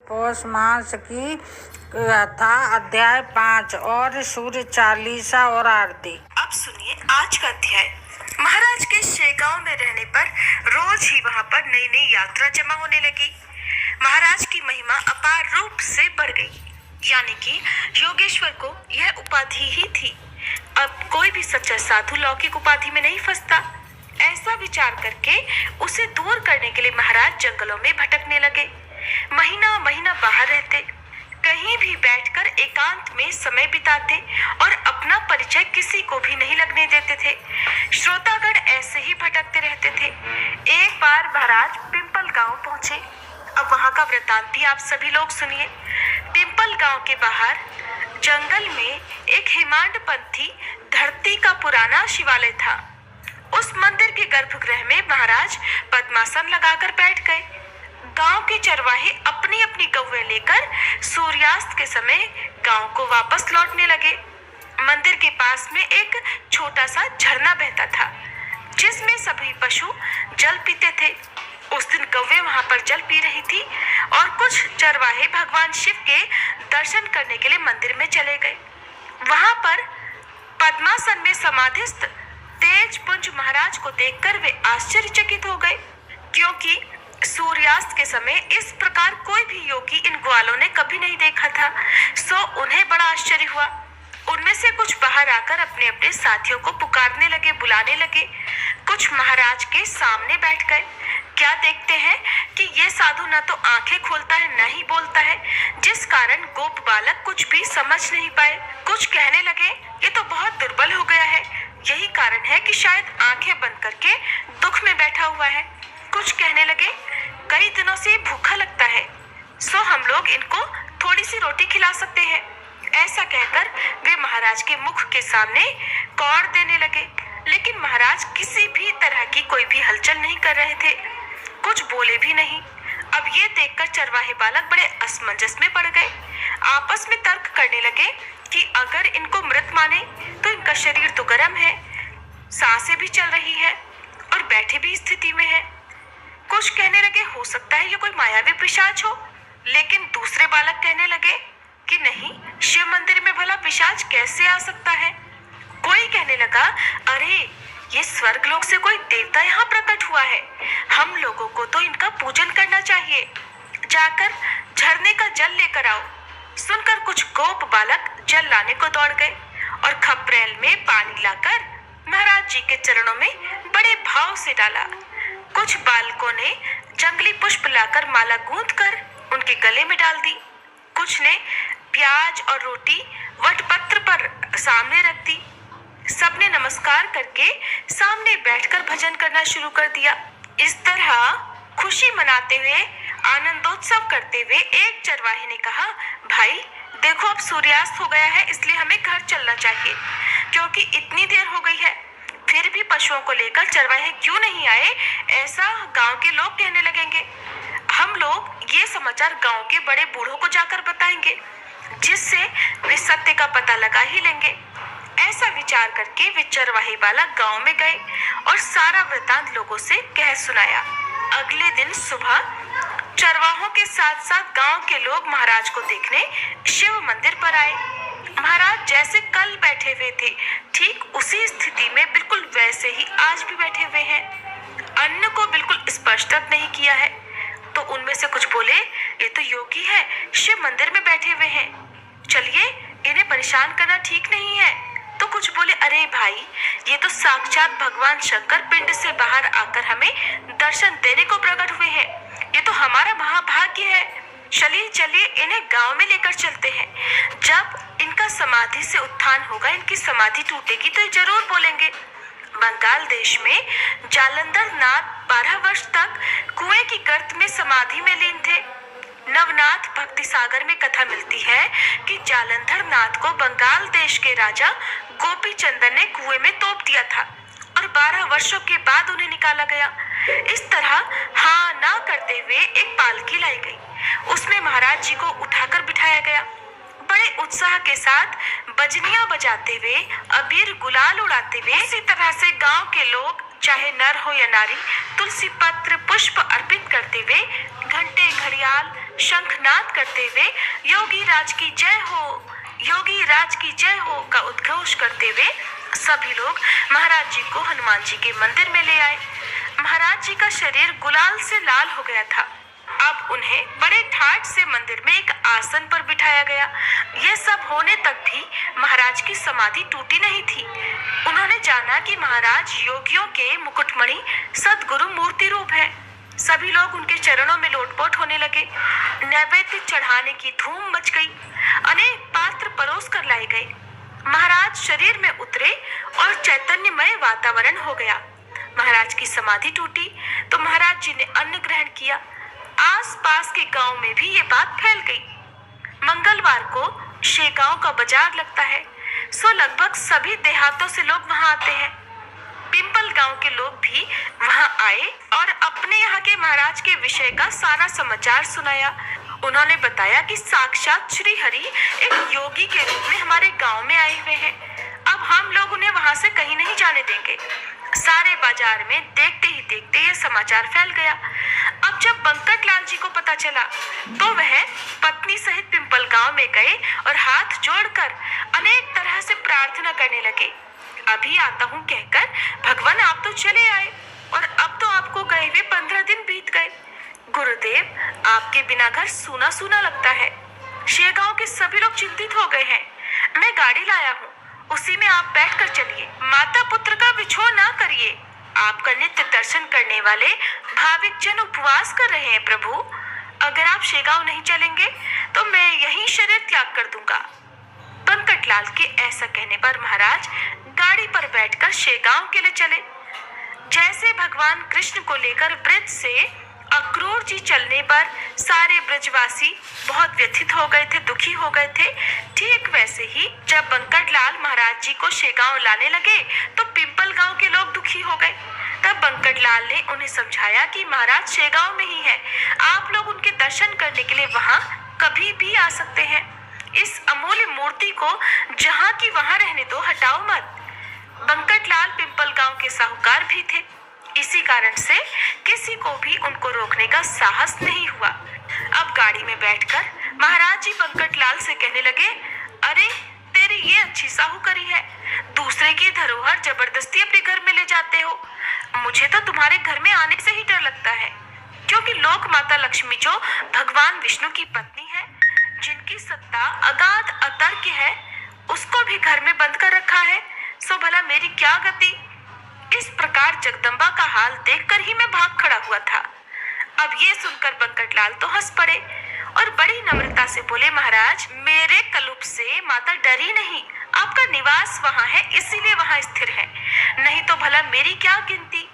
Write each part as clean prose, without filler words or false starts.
पौष मास की कथा अध्याय 5 और सूर्य चालीसा और आरती। अब सुनिए आज का अध्याय। महाराज के शेगांव में रहने पर रोज ही वहाँ पर नई नई यात्रा जमा होने लगी। महाराज की महिमा अपार रूप से बढ़ गई, यानी कि योगेश्वर को यह उपाधि ही थी। अब कोई भी सच्चा साधु लौकिक उपाधि में नहीं फंसता। ऐसा विचार करके उसे दूर करने के लिए महाराज जंगलों में भटकने लगे। महीना महीना बाहर रहते, कहीं भी बैठकर एकांत में समय बिताते और अपना परिचय किसी को भी नहीं लगने देते थे। श्रोतागण ऐसे ही भटकते रहते थे। एक बार महाराज पिंपल गांव पहुंचे। अब वहां का वृतांत भी आप सभी लोग सुनिए। पिंपल गांव के बाहर जंगल में एक हेमाडपंथी धरती का पुराना शिवालय था। उस मंदिर के गर्भगृह में महाराज पद्मासन लगाकर बैठ गए। गांव के चरवाहे अपनी अपनी गौएं लेकर सूर्यास्त के समय गांव को वापस लौटने लगे। मंदिर के पास में एक छोटा सा झरना बहता था, जिसमें सभी पशु जल पीते थे। उस दिन गौएं वहां पर जल पी रही थी और कुछ चरवाहे भगवान शिव के दर्शन करने के लिए मंदिर में चले गए। वहां पर पद्मासन में समाधिस्थ तेज पुंज महाराज को देखकर वे आश्चर्यचकित हो गए, क्योंकि सूर्यास्त के समय इस प्रकार कोई भी योगी इन ग्वालों ने कभी नहीं देखा था। सो उन्हें बड़ा आश्चर्य हुआ। उनमें से कुछ बाहर आकर अपने अपने साथियों को पुकारने लगे, बुलाने लगे। कुछ महाराज के सामने बैठ गए। क्या देखते हैं कि ये साधु न तो आंखें खोलता है न ही बोलता है, जिस कारण गोप बालक कुछ भी समझ नहीं पाए। कुछ कहने लगे, ये तो बहुत दुर्बल हो गया है, यही कारण है कि शायद आंखें बंद करके दुख में बैठा हुआ है। कुछ कहने लगे, कई दिनों से भूखा लगता है, सो हम लोग इनको थोड़ी सी रोटी खिला सकते हैं। ऐसा कहकर वे महाराज के मुख के सामने कौड़ देने लगे, लेकिन महाराज किसी भी तरह की कोई भी हलचल नहीं कर रहे थे, कुछ बोले भी नहीं। अब ये देखकर चरवाहे बालक बड़े असमंजस में पड़ गए। आपस में तर्क करने लगे कि अगर इनको मृत माने तो इनका शरीर तो गर्म है, सांसें भी चल रही है और बैठे भी स्थिति में है। कुछ कहने लगे, हो सकता है ये कोई मायावी पिशाच हो, लेकिन दूसरे बालक कहने लगे कि नहीं, शिव मंदिर में भला पिशाच कैसे आ सकता है। कोई कहने लगा, अरे ये स्वर्ग लोक से कोई देवता यहाँ प्रकट हुआ है, हम लोगों को तो इनका पूजन करना चाहिए, जाकर झरने का जल लेकर आओ। सुनकर कुछ गोप बालक जल लाने को दौड़ गए और खपरेल में पानी लाकर महाराज जी के चरणों में बड़े भाव से डाला। कुछ बालकों ने जंगली पुष्प लाकर माला गूंथकर उनके गले में डाल दी। कुछ ने प्याज और रोटी वटपत्र पर सामने रख दी। सबने नमस्कार करके सामने बैठकर भजन करना शुरू कर दिया। इस तरह खुशी मनाते हुए, आनंदोत्सव करते हुए एक चरवाहे ने कहा, भाई देखो अब सूर्यास्त हो गया है, इसलिए हमें घर चलना चाहिए, क्योंकि इतनी देर हो गई है। फिर भी पशुओं को लेकर चरवाहे क्यों नहीं आए, ऐसा गांव के लोग कहने लगेंगे। हम लोग ये समाचार गांव के बड़े बूढ़ों को जाकर बताएंगे, जिससे वे सत्य का पता लगा ही लेंगे। ऐसा विचार करके वे चरवाहे बालक गांव में गए और सारा वृतांत लोगों से कह सुनाया। अगले दिन सुबह चरवाहों के साथ साथ गांव के लोग महाराज को देखने शिव मंदिर पर आए। महाराज जैसे कल बैठे हुए थे, ठीक उसी स्थिति में बिल्कुल वैसे ही आज भी बैठे हुए हैं। अन्न को बिल्कुल स्पर्श तक नहीं किया है। तो उनमें से कुछ बोले, ये तो योगी है, शिव मंदिर में बैठे हुए हैं, चलिए इन्हें परेशान करना ठीक नहीं है। तो कुछ बोले, अरे भाई ये तो साक्षात भगवान शंकर पिंड से बाहर आकर हमें दर्शन देने को प्रकट हुए हैं, ये तो हमारा महाभाग्य है, चलिए चलिए इन्हें गांव में लेकर चलते हैं। जब इनका समाधि से उत्थान होगा, इनकी समाधि टूटेगी तो ये जरूर बोलेंगे। बंगाल देश में जालंधर नाथ 12 वर्ष तक कुएं की गर्त में समाधि में लीन थे। नवनाथ भक्ति सागर में कथा मिलती है कि जालंधर नाथ को बंगाल देश के राजा गोपी चंदन ने कुएं में तोप दिया था और 12 वर्षों के बाद उन्हें निकाला गया। इस तरह हाँ ना करते हुए एक पालकी लाई गई, उसमें महाराज जी को उठाकर बिठाया गया। बड़े उत्साह के साथ बजनियां बजाते हुए, अबीर गुलाल उड़ाते हुए, इसी तरह से गांव के लोग चाहे नर हो या नारी तुलसी पत्र पुष्प अर्पित करते हुए घंटे घड़ियाल शंखनाद करते हुए योगी राज की जय हो, योगी राज की जय हो का उद्घोष करते हुए सभी लोग महाराज जी को हनुमान जी के मंदिर में ले आए। महाराज जी का शरीर गुलाल से लाल हो गया था। अब उन्हें बड़े ठाट से मंदिर में एक आसन पर बिठाया गया। यह सब होने तक भी महाराज की समाधि टूटी नहीं थी। उन्होंने जाना कि महाराज योगियों के मुकुटमणि सद्गुरु मूर्ति रूप है। सभी लोग उनके चरणों में लोटपोट होने लगे। नैवेद्य चढ़ाने की धूम मच गई। अनेक पात्र परोस कर लाए गए। महाराज शरीर में उतरे और चैतन्यमय वातावरण हो गया। महाराज की समाधि टूटी तो महाराज जी ने अन्न ग्रहण किया। आसपास के गांव में भी ये बात फैल गई। मंगलवार को शेगांव का बाजार लगता है, सो लगभग सभी देहातों से लोग वहां आते हैं। पिंपल गांव के लोग भी वहां आए और अपने यहाँ के महाराज के विषय का सारा समाचार सुनाया। उन्होंने बताया कि साक्षात श्री हरि एक योगी के रूप में हमारे गांव में आए हुए हैं। अब हम लोग उन्हें वहां से कहीं नहीं जाने देंगे। सारे बाजार में देखते ही देखते ये समाचार फैल गया। अब जब बंकट लाल जी को पता चला तो वह पत्नी सहित पिंपल गांव में गए और हाथ जोड़कर अनेक तरह से प्रार्थना करने लगे। अभी आता हूँ कहकर भगवान आप तो चले आए और अब तो आपको गए हुए 15 दिन बीत गए। गुरुदेव आपके बिना घर सूना सूना लगता है। शेगांव के सभी लोग चिंतित हो गए हैं। मैं गाड़ी लाया हूँ, उसी में आप बैठकर चलिए। माता पुत्र का बिछोह ना करिए। आपका नित्य दर्शन करने वाले भाविक जन उपवास कर रहे हैं प्रभु। अगर आप शेगांव नहीं चलेंगे तो मैं यहीं शरीर त्याग कर दूंगा। बंकटलाल के ऐसा कहने पर महाराज गाड़ी पर बैठकर शेगांव के लिए चले। जैसे भगवान कृष्ण को लेकर ब्रज से अक्रूर जी चलने पर सारे ब्रजवासी बहुत व्यथित हो गए थे, दुखी हो गए थे, ठीक वैसे ही जब बंकटलाल महाराज जी को शेगांव लाने लगे तो पिंपल गांव के लोग दुखी हो गए। तब बंकटलाल ने उन्हें समझाया कि महाराज शेगांव में ही है, आप लोग उनके दर्शन करने के लिए वहां कभी भी आ सकते हैं। इस अमूल्य मूर्ति को जहां की वहां रहने दो, हटाओ मत। बंकटलाल पिंपल गांव के साहूकार भी थे, इसी कारण से किसी को भी उनको रोकने का साहस नहीं हुआ। अब गाड़ी में बैठकर महाराज जी बंकटलाल से कहने लगे, अरे तेरी ये अच्छी साहूकारी है, दूसरे की धरोहर जबरदस्ती अपने घर में ले जाते हो। मुझे तो तुम्हारे घर में आने से ही डर लगता है, क्योंकि लोक माता लक्ष्मी जो भगवान विष्णु की पत्नी है, जिनकी सत्ता अगाध अतर्क है, उसको भी घर में बंद कर रखा है। सो भला मेरी क्या गति। इस प्रकार जगदम्बा का हाल देखकर ही मैं भाग खड़ा हुआ था। अब ये सुनकर बंकटलाल तो हंस पड़े और बड़ी नम्रता से बोले, महाराज मेरे कलुप से माता डरी नहीं, आपका निवास वहाँ है इसीलिए वहाँ स्थिर है, नहीं तो भला मेरी क्या गिनती।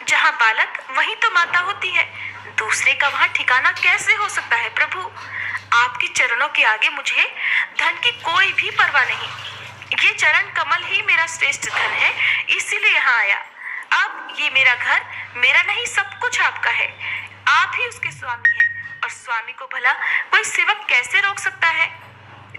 जहाँ बालक वहीं तो माता होती है, दूसरे का वहाँ ठिकाना कैसे हो सकता है प्रभु। आपके चरणों के आगे मुझे धन की कोई भी परवाह नहीं। ये चरण कमल ही मेरा श्रेष्ठ धन है, इसीलिए यहाँ आया। अब ये मेरा घर मेरा नहीं, सब कुछ आपका है। आप ही उसके स्वामी हैं और स्वामी को भला कोई सेवक कैसे रोक सकता है।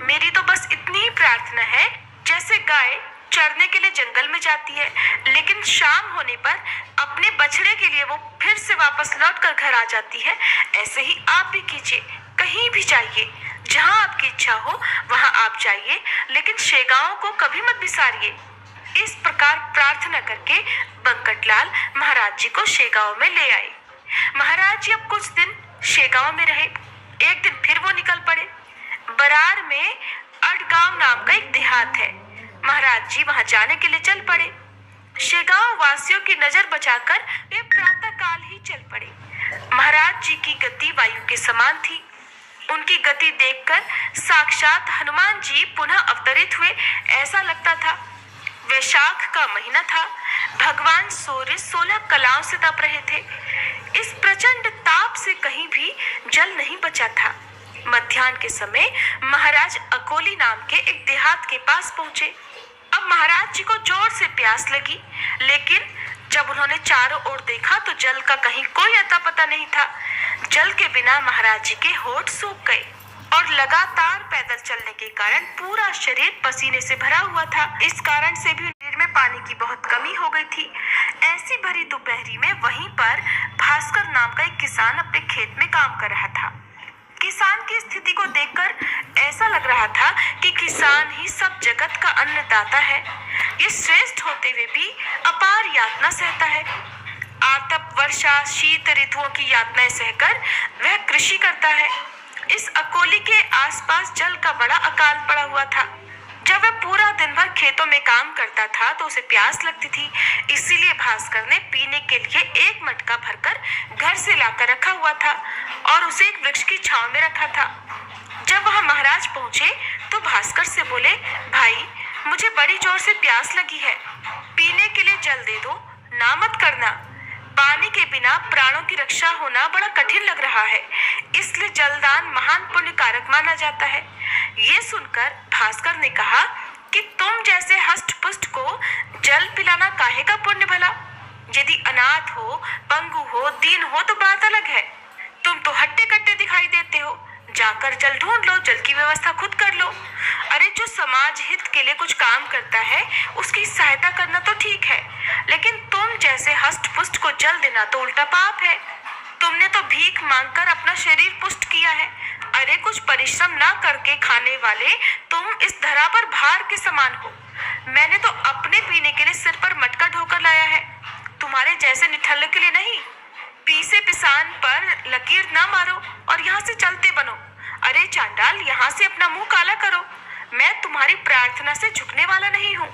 मेरी तो बस इतनी ही प्रार्थना है, जैसे गाय चरने के लिए जंगल में जाती है लेकिन शाम होने पर अपने बछड़े के लिए वो फिर से वापस लौटकर घर आ जाती है, ऐसे ही आप भी कीजिए। कहीं भी जाइए, जहाँ आपकी इच्छा हो वहाँ आप जाइए, लेकिन शेगांव को कभी मत बिसारिए। इस प्रकार प्रार्थना करके बंकटलाल महाराज जी को शेगांव में ले आए। महाराज जी अब कुछ दिन शेगांव में रहे। एक दिन फिर वो निकल पड़े। बरार में अड़गांव नाम का एक देहात है। महाराज जी वहां जाने के लिए चल पड़े। शेगांव वासियों की नजर बचाकर वे प्रातः काल ही चल पड़े। महाराज जी की गति वायु के समान थी। उनकी गति देखकर साक्षात हनुमान जी पुनः अवतरित हुए ऐसा लगता था। वैशाख का महीना था। भगवान सूर्य 16 कलाओं से तप रहे थे। इस प्रचंड ताप से कहीं भी जल नहीं बचा था। मध्याह्न के समय महाराज अकोली नाम के एक देहात के पास पहुंचे। अब महाराज जी को जोर से प्यास लगी, लेकिन जब उन्होंने चारों ओर देखा तो जल का कहीं कोई अता पता नहीं था। जल के बिना महाराज जी के होठ सूख गए और लगातार पैदल चलने के कारण पूरा शरीर पसीने से भरा हुआ था। इस कारण से भी शरीर में पानी की बहुत कमी हो गई थी। ऐसी भरी दोपहरी में वहीं पर भास्कर नाम का एक किसान अपने खेत में काम कर रहा था। किसान की स्थिति को देखकर ऐसा लग रहा था कि किसान ही सब जगत का अन्नदाता है। ये श्रेष्ठ होते हुए भी अपार यातना सहता है। आतप, वर्षा, शीत ऋतुओं की यातनाएं सहकर वह कृषि करता है। इस अकोली के आसपास जल का बड़ा अकाल पड़ा हुआ था। जब वह पूरा दिन भर खेतों में काम करता था तो उसे प्यास लगती थी। इसीलिए भास्कर ने पीने के लिए एक मटका भरकर घर से लाकर रखा हुआ था और उसे एक वृक्ष की छांव में रखा था। जब वह महाराज पहुंचे तो भास्कर से बोले, भाई मुझे बड़ी जोर से प्यास लगी है, पीने के लिए जल दे दो, ना मत करना। पानी के बिना प्राणों की रक्षा होना बड़ा कठिन लग रहा है, इसलिए जलदान महान पुण्य कारक माना जाता है। ये सुनकर भास्कर ने कहा कि तुम जैसे हष्ट पुष्ट को जल पिलाना काहे का पुण्य भला? यदि अनाथ हो, पंगु हो, दीन हो तो बात अलग है। तुम तो हट्टे कट्टे दिखाई देते हो। जाकर जल ढूंढ लो, जल की व्यवस्था खुद कर लो। अरे जो समाज हित के लिए कुछ काम करता है उसकी सहायता करना तो ठीक है, लेकिन तुम जैसे हष्ट पुष्ट को जल देना तो उल्टा पाप है। तुमने तो भीख मांगकर अपना शरीर पुष्ट किया है। अरे कुछ परिश्रम ना करके खाने वाले तुम इस धरा पर भार के समान हो। मैंने तो अपने पीने के लिए सिर पर मटका ढोकर लाया है, तुम्हारे जैसे निठल्ले के लिए नहीं। पीसे पिसान पर लकीर ना मारो और यहाँ से चलते बनो। अरे चांडाल, यहाँ से अपना मुंह काला करो। मैं तुम्हारी प्रार्थना से झुकने वाला नहीं हूँ।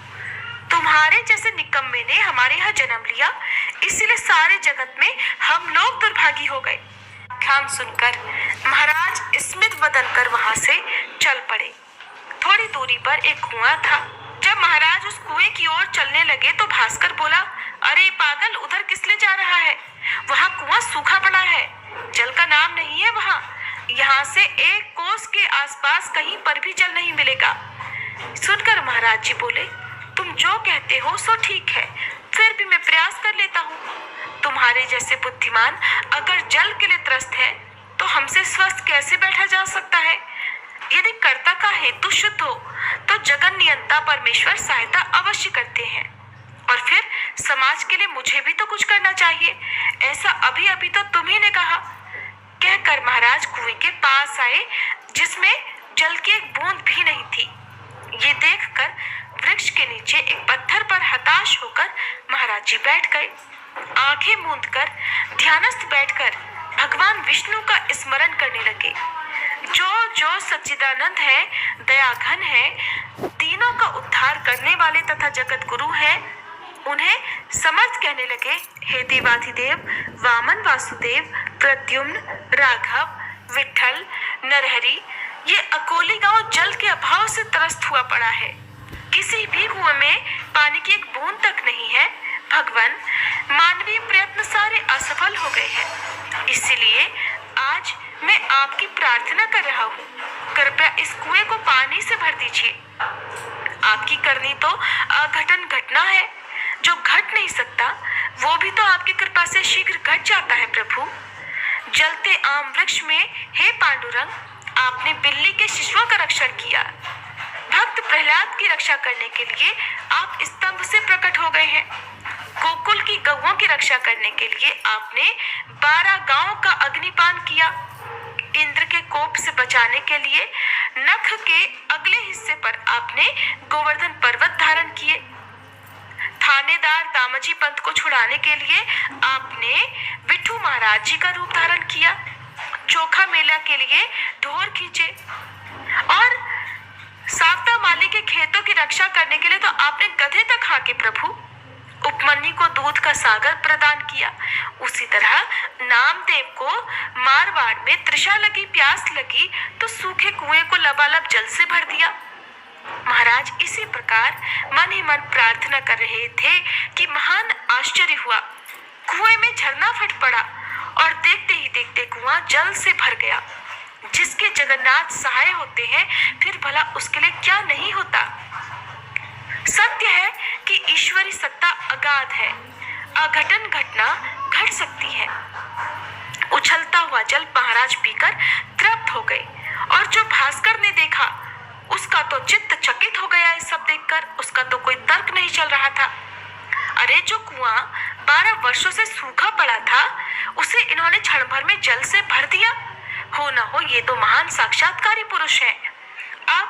तुम्हारे जैसे निकम्मे ने हमारे यहाँ जन्म लिया, इसीलिए सारे जगत में हम लोग दुर्भागी हो गए। आख्यान सुनकर महाराज स्मित बदन कर वहां से चल पड़े। थोड़ी दूरी पर एक कुआं था। जब महाराज उस कुएं की ओर चलने लगे तो भास्कर बोला, अरे पागल, उधर किस लिए जा रहा है? वहाँ कुआं सूखा पड़ा है, जल का नाम नहीं है वहाँ। यहाँ से 1 कोस के आसपास कहीं पर भी जल नहीं मिलेगा। सुनकर महाराज जी बोले, तुम जो कहते हो सो ठीक है, फिर भी मैं प्रयास कर लेता हूँ। तुम्हारे जैसे बुद्धिमान अगर जल के लिए त्रस्त है तो हमसे स्वस्थ कैसे बैठा जा सकता है? यदि कर्ता का हेतु शुद्ध हो तो जगन नियंता परमेश्वर सहायता अवश्य करते हैं। और फिर समाज के लिए मुझे भी तो कुछ करना चाहिए, ऐसा अभी अभी तो तुम्ही ने कहा। कहकर महाराज कुएं के पास आए जिसमें जल की एक बूंद भी नहीं थी। ये देखकर वृक्ष के नीचे एक पत्थर पर हताश होकर महाराज जी बैठ गए। आंखें मूंदकर ध्यानस्थ बैठकर भगवान विष्णु का स्मरण करने लगे। जो सच्चिदानंद है, दयाघन है, तीनों का उद्धार करने वाले तथा जगत गुरु है, उन्हें समर्थ कहने लगे, हे देवाधिदेव, वामन, वासुदेव, प्रद्युम्न, राघव, विठल, नरहरि, ये अकोली गांव जल के अभाव से त्रस्त हुआ पड़ा है। किसी भी कुएं में पानी की एक बूंद तक नहीं है। भगवान, मानवीय प्रयत्न सारे असफल हो गए हैं, इसलिए आज मैं आपकी प्रार्थना कर रहा हूँ, कृपया इस कुएं को पानी से भर दीजिए। आपकी करनी तो अघटन घटना है, जो घट नहीं सकता वो भी तो आपकी कृपा से शीघ्र घट जाता है। प्रभु, जलते आम वृक्ष में हे पांडुरंग, आपने बिल्ली के शिशुओं का रक्षण किया। भक्त प्रहलाद की रक्षा करने के लिए आप स्तंभ से प्रकट हो गए हैं। गोकुल की गौओं की रक्षा करने के लिए आपने 12 गांवों का अग्निपान किया। इंद्र के कोप से बचाने के लिए नख के अगले हिस्से पर आपने गोवर्धन पर्वत धारण किए। थानेदार दामाजी पंत को छुड़ाने के लिए आपने विठू महाराज जी का रूप धारण किया। चोखा मेला के लिए ढोर खींचे और सावता माली के खेतों की रक्षा करने के लिए तो आपने गधे तक हाके। प्रभु, उपमन्यु को दूध का सागर प्रदान किया। उसी तरह नामदेव को मारवाड़ में तृषा लगी, प्यास लगी तो सूखे कुएं को लबालब जल से भर दिया। महाराज इसी प्रकार मन ही मन प्रार्थना कर रहे थे कि महान आश्चर्य हुआ। कुएं में झरना फट पड़ा और देखते ही देखते कुआं जल से भर गया। जिसके जगन्नाथ सहाय होते हैं, फिर भला उसके लिए क्या नहीं होता। सत्य है कि ईश्वरी सत्ता अगाध है, अघटन घटना घट सकती है। उछलता हुआ जल महाराज पीकर तृप्त हो गए और जो भास्कर ने देखा उसका तो चित्त चकित हो गया। इस सब देखकर उसका तो कोई तर्क नहीं चल रहा था। अरे जो कुआं 12 वर्षों से सूखा पड़ा था उसे इन्होंने क्षण भर में जल से भर दिया। हो न हो ये तो महान साक्षात्कारी पुरुष है। अब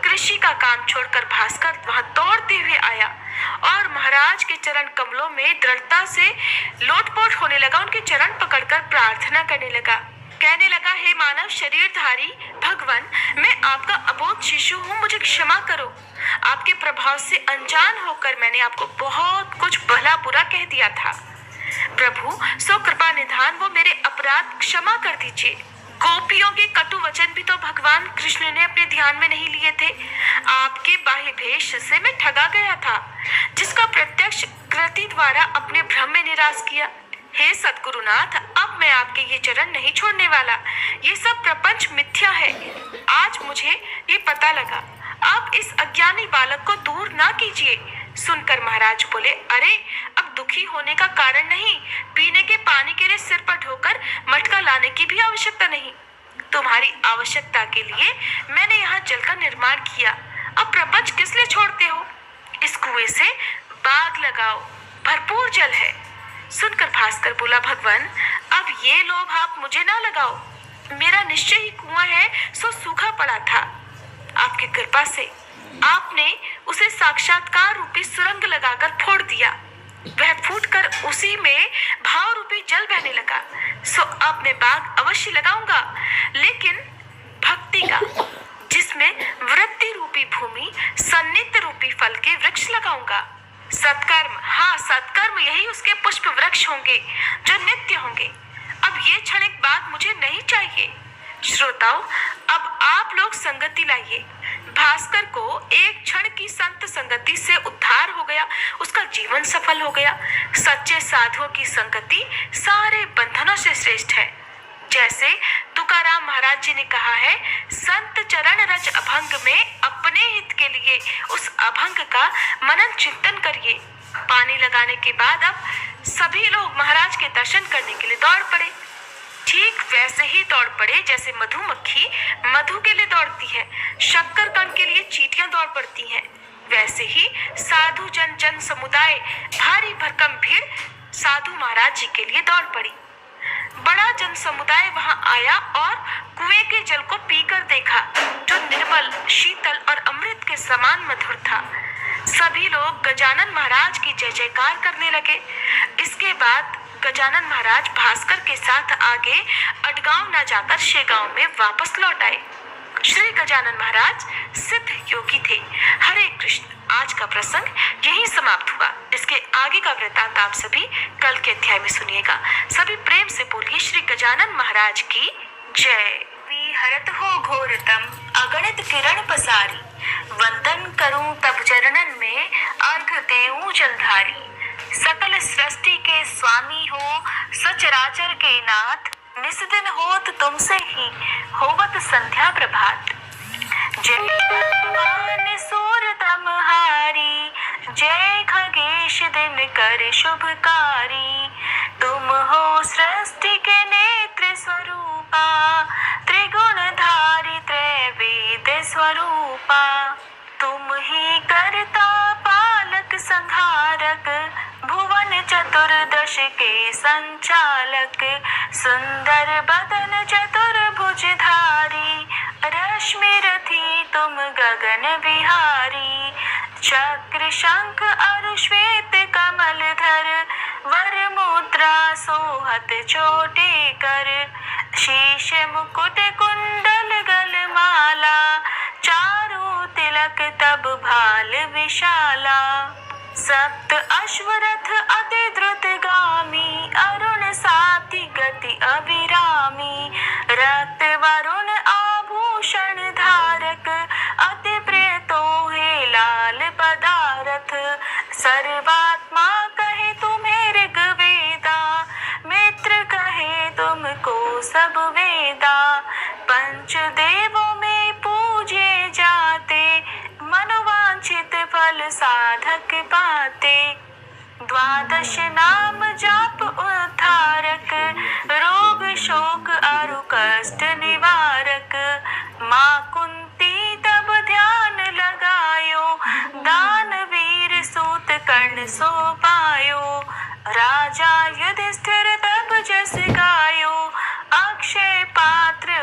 कृषि का काम छोड़कर भास्कर वहां दौड़ते हुए आया और महाराज के चरण कमलों में दृढ़ता से लोटपोट होने लगा। उनके चरण पकड़कर प्रार्थना करने लगा, कहने लगा, हे मानव शरीरधारी भगवान, मैं आपका अबोध शिशु हूँ, मुझे क्षमा करो। आपके प्रभाव से अनजान होकर मैंने आपको बहुत कुछ भला बुरा कह दिया था। प्रभु सो कृपा निधान वो मेरे अपराध क्षमा कर दीजिए। गोपियों के कटु वचन भी तो भगवान कृष्ण ने अपने ध्यान में नहीं लिए थे। आपके बाह्य भेष से मैं ठगा गया था, जिसका प्रत्यक्ष कृति द्वारा अपने भ्रम में निराश किया। हे सद्गुरुनाथ, अब मैं आपके ये चरण नहीं छोड़ने वाला। ये सब प्रपंच मिथ्या है। आज मुझे ये पता लगा। आप इस अज्ञानी बालक को दूर ना कीजिए। सुनकर महाराज बोले, अरे अब दुखी होने का कारण नहीं, पीने के पानी के लिए सिर पर ढोकर मटका लाने की भी आवश्यकता नहीं। तुम्हारी आवश्यकता के लिए मैंने यहाँ जल का निर्माण किया। अब प्रपंच किस लिए छोड़ते हो? इस कुएं से बाग लगाओ, भरपूर जल है। सुनकर भास्कर बोला, भगवान अब ये लोभ आप मुझे ना लगाओ। मेरा निश्चय ही कुआं है, सो सूखा पड़ा था। आपकी कृपा से आपने उसे साक्षात्कार रूपी सुरंग लगाकर फोड़ दिया। वह फूटकर उसी में भाव रूपी जल बहने लगा। सो अब मैं बाग अवश्य लगाऊंगा, लेकिन भक्ति का, जिसमें वृत्ति रूपी भूमि, सन्निध रूपी फल के वृक्ष लगाऊंगा। सत्कर्म, हाँ सत्कर्म, यही उसके पुष्प वृक्ष होंगे जो नित्य होंगे। अब ये क्षणिक बात मुझे नहीं चाहिए। श्रोताओं, अब आप लोग संगति लाइए। भास्कर को एक क्षण की संत संगति से उद्धार हो गया, उसका जीवन सफल हो गया। सच्चे साधुओं की संगति सारे बंधनों से श्रेष्ठ है। जैसे तुकाराम महाराज जी ने कहा है, संत चरण रज अभंग में अपने हित के लिए उस अभंग का मनन चिंतन करिए। पानी लगाने के बाद अब सभी लोग महाराज के दर्शन करने के लिए दौड़ पड़े। ठीक वैसे ही दौड़ पड़े जैसे मधुमक्खी मधु के लिए दौड़ती है, शक्कर कण के लिए चींटियां दौड़ पड़ती हैं। वैसे ही साधु जन समुदाय भारी भरकम भीड़ साधु महाराज जी के लिए दौड़ पड़ी। बड़ा जन समुदाय वहां आया और कुएं के जल को पीकर देखा, जो निर्मल, शीतल और अमृत के समान मधुर था। सभी लोग गजानन महाराज की जय जयकार करने लगे। इसके बाद गजानन महाराज भास्कर के साथ आगे अडगांव न जाकर शेगांव में वापस लौट आए। श्री गजानन महाराज सिद्ध योगी थे। हरे कृष्ण। आज का प्रसंग यही समाप्त हुआ। इसके आगे का वृत्तांत आप सभी कल के अध्याय में सुनिएगा। सभी प्रेम से बोलिए श्री गजानन महाराज की जय। हरत हो घोरतम अगणित किरण पसारी, वंदन करूं तब चरणन में अर्घ देऊं जलधारी। सकल सृष्टि के स्वामी हो सचराचर के नाथ, निस दिन होत तुमसे ही होवत संध्या प्रभात। जय भगवान सूरतमहारी, जय खगेश दिन कर शुभकारी। तुम हो सृष्टि के नेत्र स्वरूपा, त्रिगुणधारी त्रैवेद स्वरूपा। तुम ही करता पालक संहारक, भुवन चतुर्दश के संचालक। सुंदर बदन चतुर्भुजधारी, रश्मि रथी तुम गगन विहारी। चक्र शंख अरु श्वेत कमलधर, वर मुद्रा सोहत चोटी कर। शीश मुकुट कुंडल गलमाला, चारु तिलक तब भाल विशाला। सप्त अश्वरथ अति द्रुत गामी, अरुण साति गति अभिरामी। रक्त वरुण आभूषण धारक, अति प्रिय तोहे लाल पदारथ। सर्वात्मा कहे तुम्हें ऋग्वेदा, मित्र कहे तुमको सब वेदा। पंचदेवों में पूजे जाते, मनोवांछित फल साधक पाते। द्वादश नाम जाप उद्धारक, रोग शोक अरु कष्ट निवारक। माँ कुंती तब ध्यान लगायो, दानवीर सूत कर्ण सो पायो। राजा युधिष्ठिर तब जस गायो, अक्षय पात्र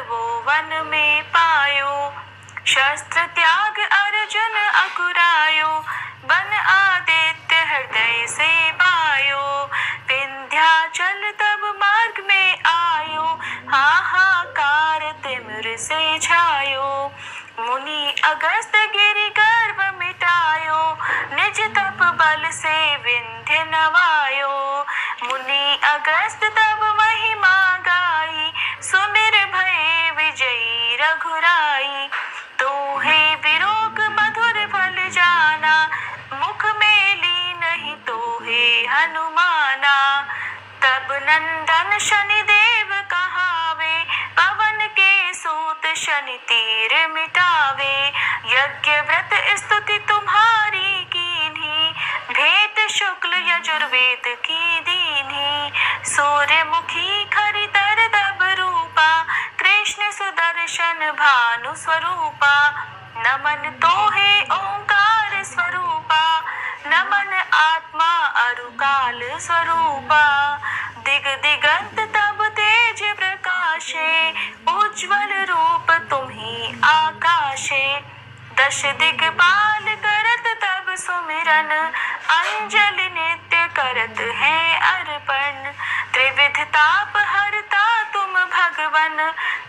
अस्त्र त्याग अर्जुन अकुरायो, बन आदित्य हृदय से पायो। विंध्याचल तब मार्ग में आयो, हाहाकार तिमिर से छायो। मुनि अगस्त गिरि गर्भ मिटायो, निज तप बल से विंध्य नवायो। मुनि अगस्त तब महिमा गाई, सुमिर भय विजयी रघुराई। तोहे विरोग मधुर फल जाना, मुख में ली नहीं तोहे हनुमाना। तब नंदन शनि देव कहावे, पवन के सूत शनि तीर मिटावे। यज्ञ व्रत स्तुति तुम्हारी कीन्ही, भेद शुक्ल यजुर्वेद की दीन्ही। सूर्यमुखी खरितर तब रूपा, कृष्ण सुदर्शन भानु स्वरूपा। नमन तोहे ओंकार स्वरूपा, नमन आत्मा अरुकाल स्वरूपा। दिग दिगंत तब तेज प्रकाशे, उज्ज्वल रूप तुम्ही आकाशे। दश दिग्पाल करत तब सुमिरन, अंजलि नित्य करत है अर्पण। त्रिविध ताप हरता तुम भगवन,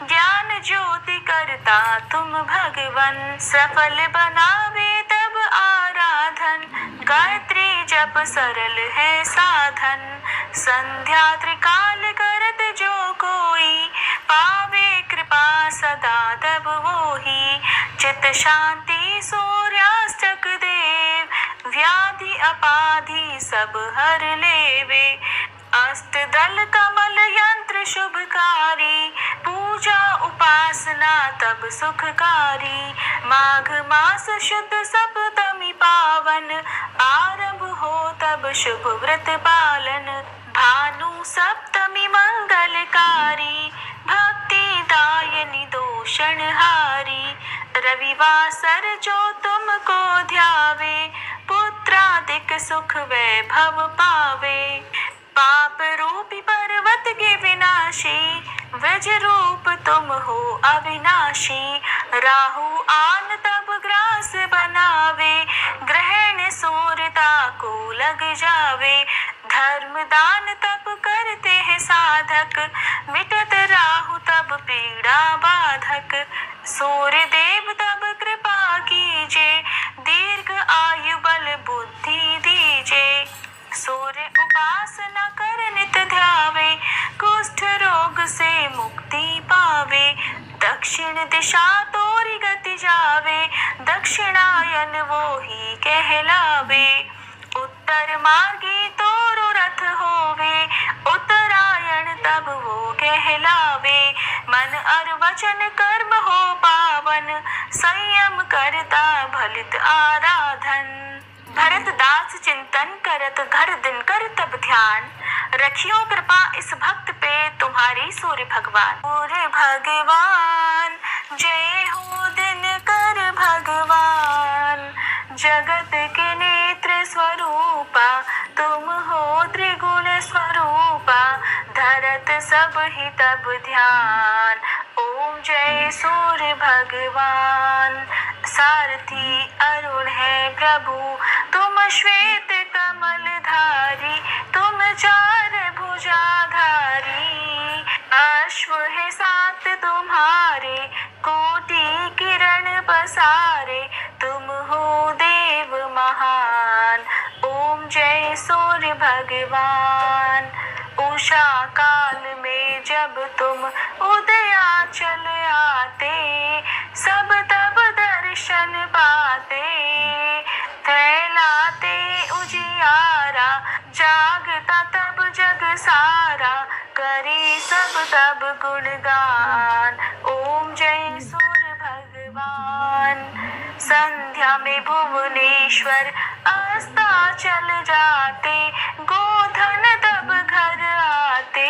ज्ञान ज्योति करता तुम भगवन। सफल बनावे तब आराधन, गायत्री जप सरल है साधन। संध्या त्रिकाल करत जो कोई, पावे कृपा सदा तब वोही। चित शांति सूर्यास्तक देव, व्याधि अपाधि सब हर लेवे। अष्ट दल कमल यंत्र शुभकारी, पूजा उपासना तब सुखकारी। माघ मास शुद्ध सप्तमी पावन, आरंभ हो तब शुभ व्रत पालन। भानु सप्तमी मंगलकारी, भक्ति दायनी दोषणहारी। रविवासर जो तुमको ध्यावे, पुत्रादिक सुख वैभव पावे। पाप रूपी पर्वत के विनाशी, वज रूप तुम हो अविनाशी। राहु आन तब ग्रास बनावे, ग्रहण सूर्यता को लग जावे। धर्म दान तब करते हैं साधक, मिटत राहु तब पीड़ा बाधक। सूर्य देव तब कृपा कीजे, दीर्घ आयु बल बुद्धि दीजे। सूर्य उपासना कर नित ध्यावे, कुष्ठ रोग से मुक्ति पावे। दक्षिण दिशा तोरी गति जावे, दक्षिणायन वो ही कहलावे। उत्तर मार्गी तोरो रथ होवे, उत्तरायण तब वो कहलावे। मन और वचन कर्म हो पावन, संयम करता भलित आराधन। भरत दास चिंतन करत घर दिन कर तब ध्यान, रखियो कृपा इस भक्त पे तुम्हारी सूर्य भगवान। सूर्य भगवान जय हो दिन कर भगवान, जगत के नेत्र स्वरूपा तुम हो त्रिगुण स्वरूपा। धरत सब ही तब ध्यान, ओम जय सूर्य भगवान। सारथी अरुण है प्रभु तुम, श्वेत कमल धारी तुम चार भुजाधारी। अश्व है सात तुम्हारे, कोटि किरण पसारे। तुम हो देव महान, ओम जय सूर्य भगवान। उषा काल में जब तुम उदयाचल आते, सब तब दर्शन पाते। फैलाते उजियारा, जागता तब जग सारा। करे सब तब गुणगान, ओम जय सूर्य भगवान। संध्या में भुवनेश्वर अस्ताचल जाते, गोधन तब घर आते।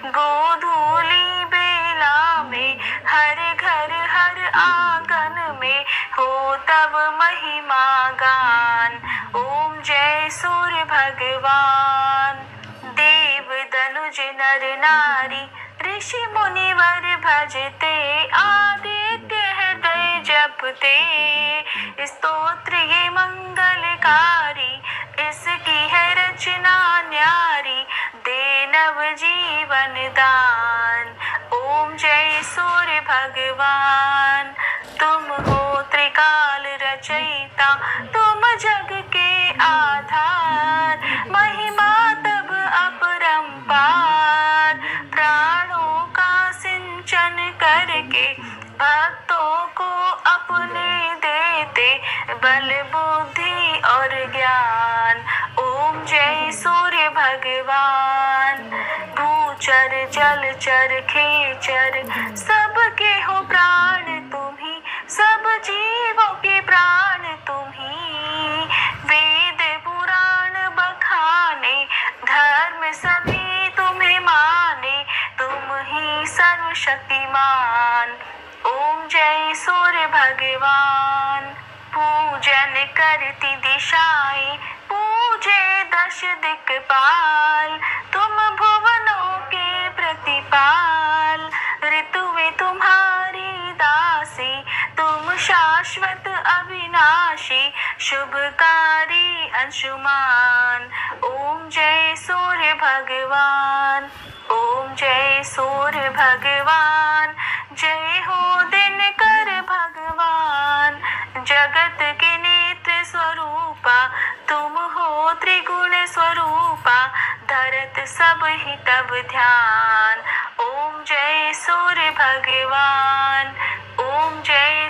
गोधूली बेला में हर घर हर आंगन में, हो तब महिमा गान, ओम जय सूर्य भगवान। देव दनुज नर नारी, ऋषि मुनिवर भजते। आदित्य हृदय जब जपते। स्तोत्र ये मंगलकारी, इसकी है रचना न्यारी, दे नव जीवन दान। ओम जय सूर्य भगवान, तुम हो त्रिकाल रचयिता, तुम जग के आधार। महिमा तब अपरंपार, प्राणों का सिंचन करके भक्तों को अपने देते, बल बुद्धि और ज्ञान। ओम जय सूर्य भगवान, भूचर जलचर खेचर सबके हो प्राण तुम्ही, सब जीवों के प्राण तुम्ही। वेद पुराण बखाने, धर्म सभी तुम्हें माने, तुम ही सर्वशक्तिमान। ओम जय सूर्य भगवान, पूजन करती दिशाएं, पूजे दश दिक्पाल, तुम भुवनों के प्रतिपाल। ऋतुएं तुम्हारी दासी, तुम शाश्वत अविनाशी, शुभकारी अंशुमान। ओम जय सूर्य भगवान, ओम जय सूर्य भगवान, जय हो दिनकर भगवान। जगत के नेत्र स्वरूपा, तुम हो त्रिगुण स्वरूपा, धरत सब ही तब ध्यान। ओम जय सूर्य भगवान, ओम जय